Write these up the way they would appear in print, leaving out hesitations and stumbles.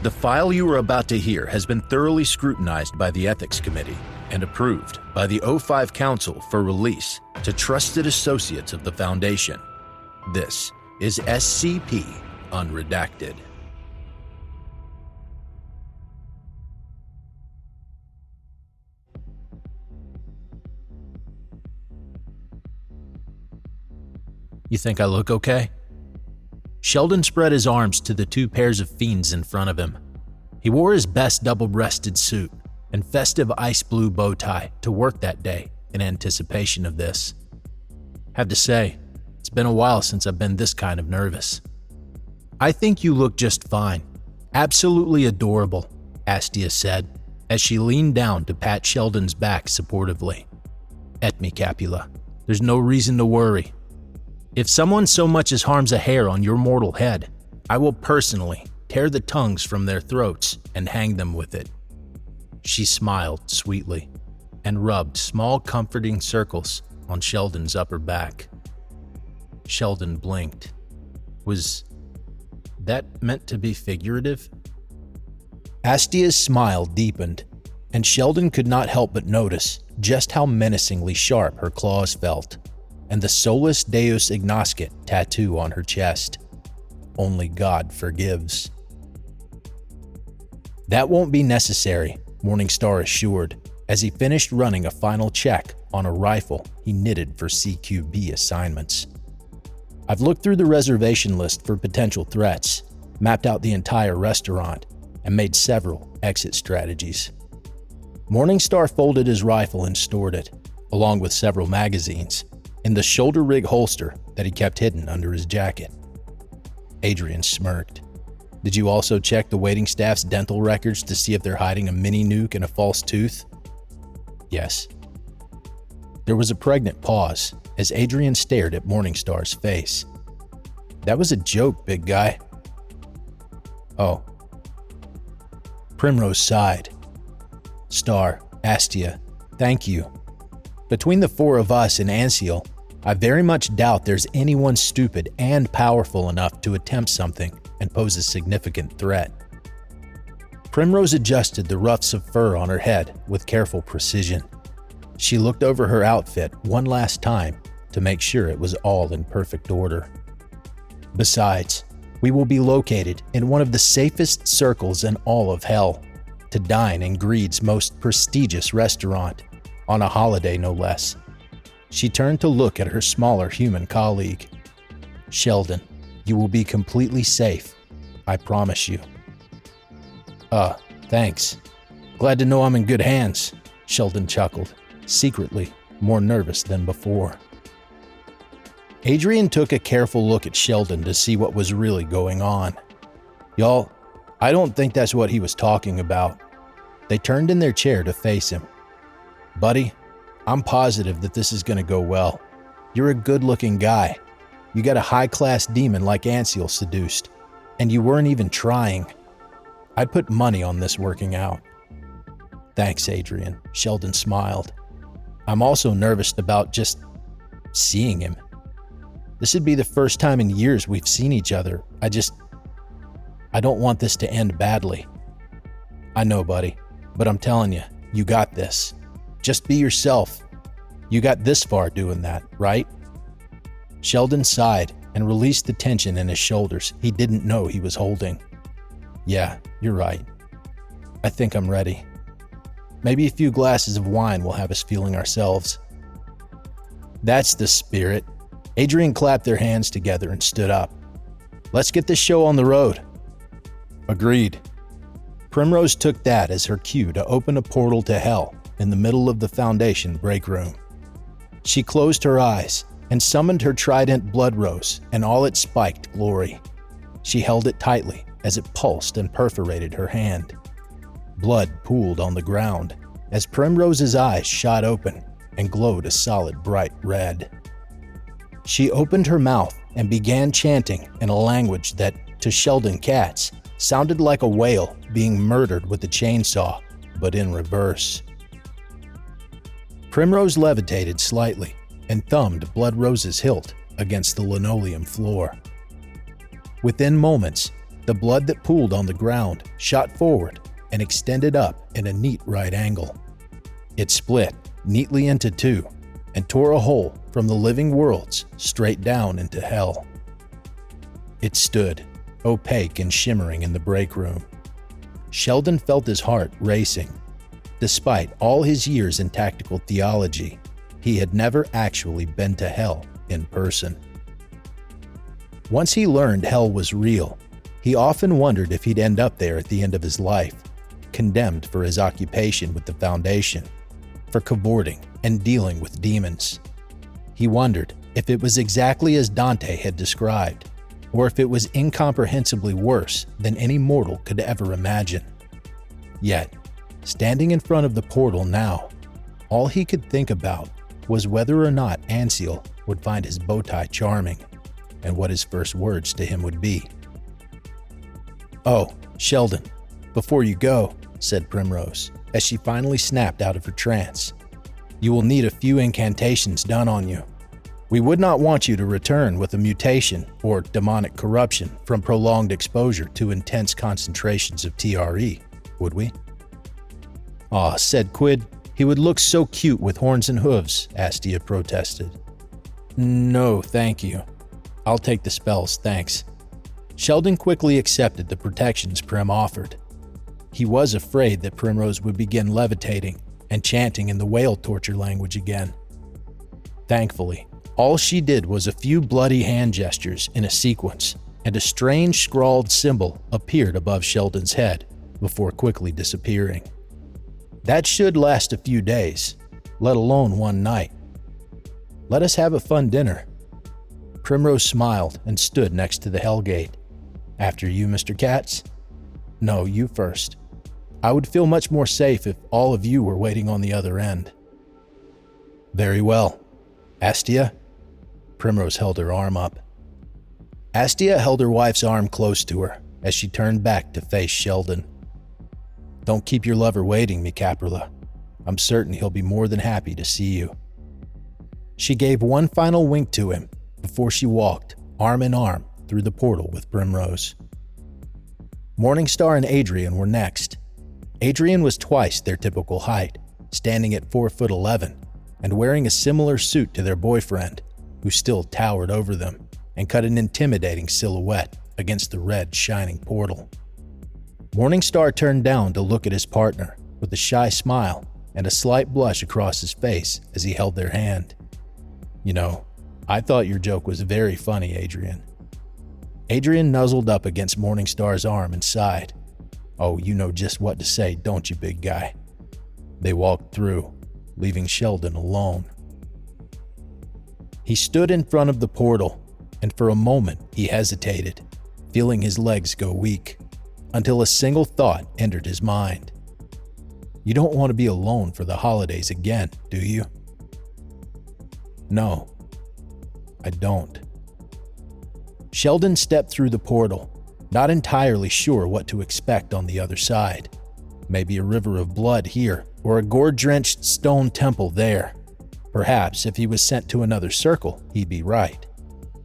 The file you are about to hear has been thoroughly scrutinized by the Ethics Committee and approved by the O5 Council for release to trusted associates of the Foundation. This is SCP Unredacted. You think I look okay? Sheldon spread his arms to the two pairs of fiends in front of him. He wore his best double-breasted suit and festive ice blue bow tie to work that day in anticipation of this. Have to say, it's been a while since I've been this kind of nervous. I think you look just fine. Absolutely adorable, Astia said as she leaned down to pat Sheldon's back supportively. Et me capula. There's no reason to worry. If someone so much as harms a hair on your mortal head, I will personally tear the tongues from their throats and hang them with it. She smiled sweetly and rubbed small comforting circles on Sheldon's upper back. Sheldon blinked. Was that meant to be figurative? Astia's smile deepened, and Sheldon could not help but notice just how menacingly sharp her claws felt, and the Solus Deus Ignoscit tattoo on her chest. Only God forgives. That won't be necessary, Morningstar assured, as he finished running a final check on a rifle he knitted for CQB assignments. I've looked through the reservation list for potential threats, mapped out the entire restaurant, and made several exit strategies. Morningstar folded his rifle and stored it, along with several magazines, in the shoulder rig holster that he kept hidden under his jacket. Adrian smirked. Did you also check the waiting staff's dental records to see if they're hiding a mini nuke and a false tooth? Yes. There was a pregnant pause as Adrian stared at Morningstar's face. That was a joke, big guy. Oh. Primrose sighed. Star, Astia, thank you. Between the four of us and Anseal, I very much doubt there's anyone stupid and powerful enough to attempt something and pose a significant threat. Primrose adjusted the ruffs of fur on her head with careful precision. She looked over her outfit one last time to make sure it was all in perfect order. Besides, we will be located in one of the safest circles in all of hell, to dine in Greed's most prestigious restaurant, on a holiday no less. She turned to look at her smaller human colleague. Sheldon, you will be completely safe. I promise you. Thanks. Glad to know I'm in good hands, Sheldon chuckled, secretly more nervous than before. Adrian took a careful look at Sheldon to see what was really going on. Y'all, I don't think that's what he was talking about. They turned in their chair to face him. Buddy, I'm positive that this is going to go well. You're a good-looking guy. You got a high-class demon like Anseal seduced, and you weren't even trying. I'd put money on this working out. Thanks, Adrian, Sheldon smiled. I'm also nervous about just seeing him. This would be the first time in years we've seen each other. I don't want this to end badly. I know, buddy, but I'm telling you, you got this. Just be yourself. You got this far doing that, right? Sheldon sighed and released the tension in his shoulders he didn't know he was holding. Yeah, you're right. I think I'm ready. Maybe a few glasses of wine will have us feeling ourselves. That's the spirit. Adrian clapped their hands together and stood up. Let's get this show on the road. Agreed. Primrose took that as her cue to open a portal to hell in the middle of the Foundation break room. She closed her eyes and summoned her trident blood rose and all its spiked glory. She held it tightly as it pulsed and perforated her hand. Blood pooled on the ground as Primrose's eyes shot open and glowed a solid bright red. She opened her mouth and began chanting in a language that, to Sheldon Katz, sounded like a whale being murdered with a chainsaw, but in reverse. Primrose levitated slightly and thumbed Blood Rose's hilt against the linoleum floor. Within moments, The blood that pooled on the ground shot forward and extended up in a neat right angle. It split neatly into two and tore a hole from the living worlds straight down into hell. It stood, opaque and shimmering in the break room. Sheldon felt his heart racing. Despite all his years in tactical theology, he had never actually been to hell in person. Once he learned hell was real, he often wondered if he'd end up there at the end of his life, condemned for his occupation with the Foundation, for cavorting and dealing with demons. He wondered if it was exactly as Dante had described, or if it was incomprehensibly worse than any mortal could ever imagine. Yet, standing in front of the portal now, all he could think about was whether or not Anseal would find his bow tie charming, and what his first words to him would be. "Oh, Sheldon, before you go," said Primrose, as she finally snapped out of her trance, "you will need a few incantations done on you. We would not want you to return with a mutation or demonic corruption from prolonged exposure to intense concentrations of TRE, would we?" "Aw," said Quid, "he would look so cute with horns and hooves," Astia protested. "No, thank you. I'll take the spells, thanks." Sheldon quickly accepted the protections Prim offered. He was afraid that Primrose would begin levitating and chanting in the whale torture language again. Thankfully, all she did was a few bloody hand gestures in a sequence, and a strange scrawled symbol appeared above Sheldon's head before quickly disappearing. That should last a few days, let alone one night. "Let us have a fun dinner." Primrose smiled and stood next to the Hellgate. "After you, Mr. Katz?" "No, you first. I would feel much more safe if all of you were waiting on the other end." "Very well. Astia?" Primrose held her arm up. Astia held her wife's arm close to her as she turned back to face Sheldon. "Don't keep your lover waiting, mi Caprula. I'm certain he'll be more than happy to see you." She gave one final wink to him before she walked, arm in arm, through the portal with Primrose. Morningstar and Adrian were next. Adrian was twice their typical height, standing at 4'11", and wearing a similar suit to their boyfriend, who still towered over them and cut an intimidating silhouette against the red, shining portal. Morningstar turned down to look at his partner with a shy smile and a slight blush across his face as he held their hand. "You know, I thought your joke was very funny, Adrian." Adrian nuzzled up against Morningstar's arm and sighed. "Oh, you know just what to say, don't you, big guy?" They walked through, leaving Sheldon alone. He stood in front of the portal, and for a moment he hesitated, feeling his legs go weak, until a single thought entered his mind. "You don't want to be alone for the holidays again, do you?" "No, I don't." Sheldon stepped through the portal, not entirely sure what to expect on the other side. Maybe a river of blood here, or a gore-drenched stone temple there. Perhaps if he was sent to another circle, he'd be right.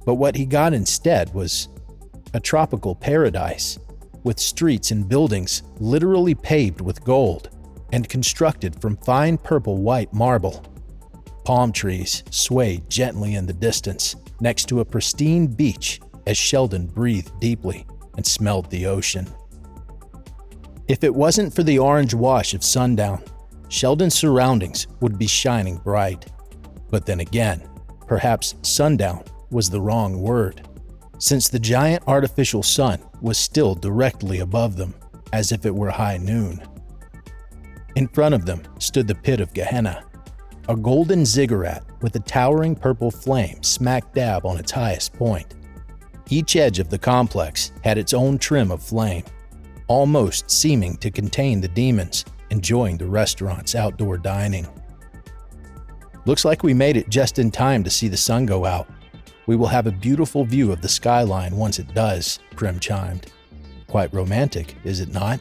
But what he got instead was a tropical paradise, with streets and buildings literally paved with gold and constructed from fine purple-white marble. Palm trees swayed gently in the distance next to a pristine beach as Sheldon breathed deeply and smelled the ocean. If it wasn't for the orange wash of sundown, Sheldon's surroundings would be shining bright. But then again, perhaps sundown was the wrong word, since the giant artificial sun was still directly above them, as if it were high noon. In front of them stood the pit of Gehenna, a golden ziggurat with a towering purple flame smack dab on its highest point. Each edge of the complex had its own trim of flame, almost seeming to contain the demons enjoying the restaurant's outdoor dining. "Looks like we made it just in time to see the sun go out. We will have a beautiful view of the skyline once it does," Prim chimed. "Quite romantic, is it not?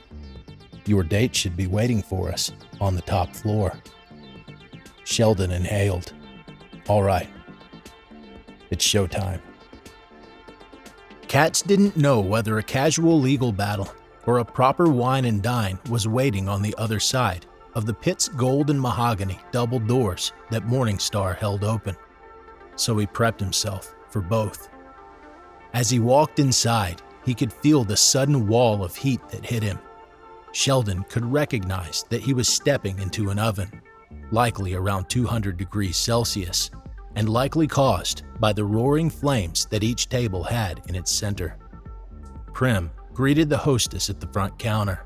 Your date should be waiting for us on the top floor." Sheldon inhaled. "All right. It's showtime." cats didn't know whether a casual legal battle or a proper wine and dine was waiting on the other side of the pit's gold and mahogany double doors that Morningstar held open. So he prepped himself for both. As he walked inside, he could feel the sudden wall of heat that hit him. Sheldon could recognize that he was stepping into an oven, likely around 200 degrees Celsius, and likely caused by the roaring flames that each table had in its center. Prim greeted the hostess at the front counter.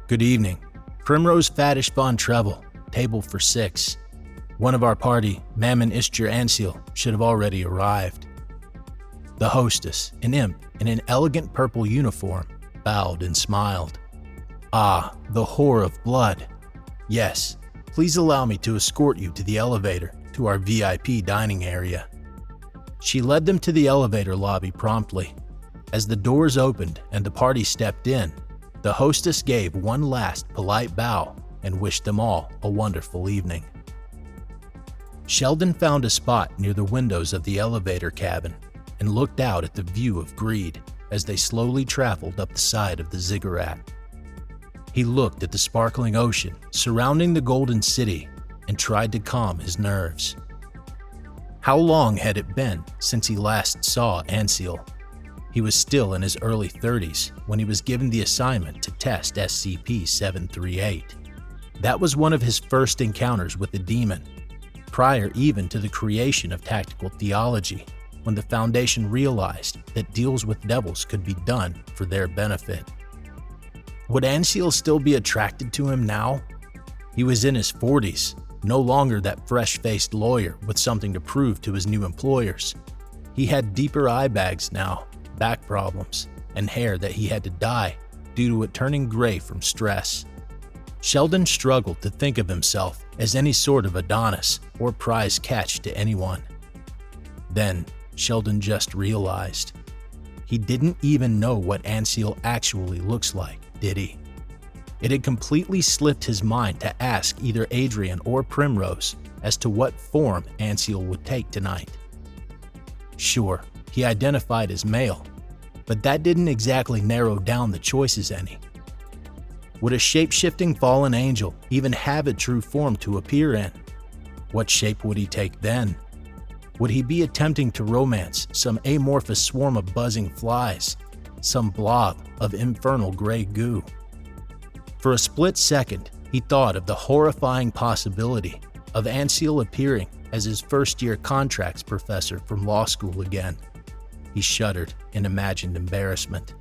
"Good evening. Primrose Faddish von Trevel, table for 6. One of our party, Mammon Istjer Anseal, should have already arrived." The hostess, an imp in an elegant purple uniform, bowed and smiled. "Ah, the whore of blood. Yes, please allow me to escort you to the elevator to our VIP dining area." She led them to the elevator lobby promptly. As the doors opened and the party stepped in, the hostess gave one last polite bow and wished them all a wonderful evening. Sheldon found a spot near the windows of the elevator cabin and looked out at the view of greed as they slowly traveled up the side of the ziggurat. He looked at the sparkling ocean surrounding the Golden City and tried to calm his nerves. How long had it been since he last saw Anseal? He was still in his early 30s when he was given the assignment to test SCP-738. That was one of his first encounters with the demon, prior even to the creation of tactical theology, when the Foundation realized that deals with devils could be done for their benefit. Would Anseal still be attracted to him now? He was in his 40s, no longer that fresh-faced lawyer with something to prove to his new employers. He had deeper eye bags now, back problems, and hair that he had to dye due to it turning gray from stress. Sheldon struggled to think of himself as any sort of Adonis or prize catch to anyone. Then Sheldon just realized. He didn't even know what Anseal actually looks like, did he? It had completely slipped his mind to ask either Adrian or Primrose as to what form Anseal would take tonight. Sure, he identified as male, but that didn't exactly narrow down the choices any. Would a shape-shifting fallen angel even have a true form to appear in? What shape would he take then? Would he be attempting to romance some amorphous swarm of buzzing flies, some blob of infernal gray goo? For a split second, he thought of the horrifying possibility of Anseal appearing as his first-year contracts professor from law school again. He shuddered in imagined embarrassment.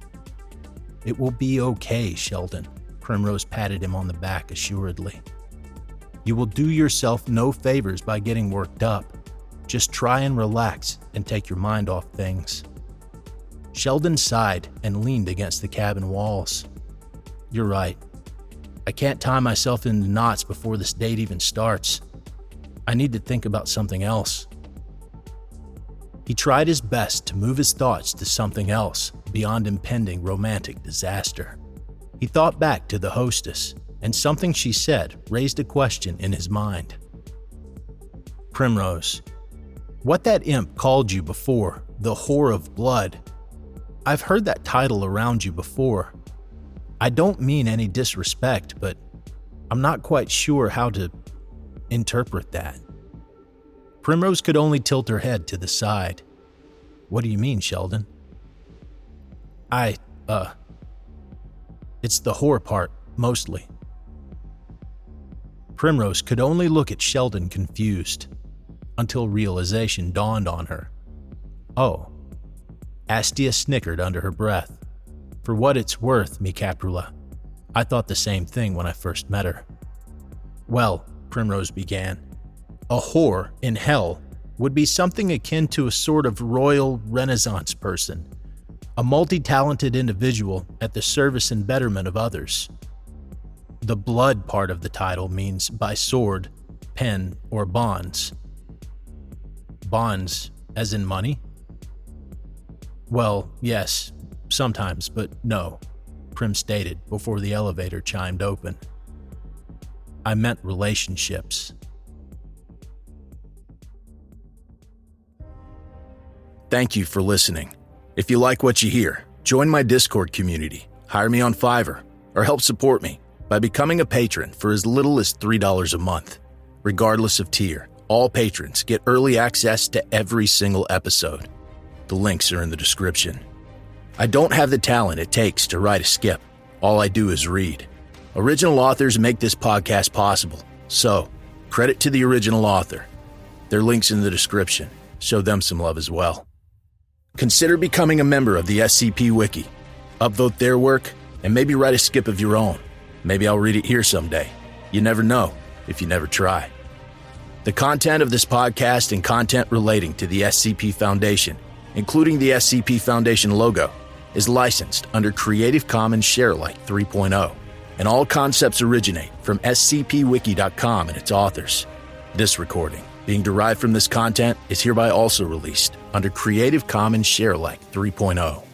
"It will be okay, Sheldon," Primrose patted him on the back assuredly. "You will do yourself no favors by getting worked up. Just try and relax and take your mind off things." Sheldon sighed and leaned against the cabin walls. "You're right. I can't tie myself into knots before this date even starts. I need to think about something else." He tried his best to move his thoughts to something else beyond impending romantic disaster. He thought back to the hostess, and something she said raised a question in his mind. "Primrose, what that imp called you before, the whore of blood, I've heard that title around you before. I don't mean any disrespect, but I'm not quite sure how to interpret that." Primrose could only tilt her head to the side. "What do you mean, Sheldon?" It's the whore part, mostly." Primrose could only look at Sheldon confused, until realization dawned on her. "Oh." Astia snickered under her breath. "For what it's worth, mi Caprula, I thought the same thing when I first met her." "Well," Primrose began, "a whore in hell would be something akin to a sort of royal Renaissance person, a multi-talented individual at the service and betterment of others. The blood part of the title means by sword, pen, or bonds." "Bonds, as in money?" "Well, yes, sometimes, but no," Prim stated before the elevator chimed open. "I meant relationships." Thank you for listening. If you like what you hear, join my Discord community, hire me on Fiverr, or help support me by becoming a patron for as little as $3 a month. Regardless of tier, all patrons get early access to every single episode. The links are in the description. I don't have the talent it takes to write a skip. All I do is read. Original authors make this podcast possible, so credit to the original author. Their link's in the description. Show them some love as well. Consider becoming a member of the SCP Wiki. Upvote their work, and maybe write a skip of your own. Maybe I'll read it here someday. You never know if you never try. The content of this podcast and content relating to the SCP Foundation, including the SCP Foundation logo, is licensed under Creative Commons Sharealike 3.0, and all concepts originate from scpwiki.com and its authors. This recording, being derived from this content, is hereby also released under Creative Commons Sharealike 3.0.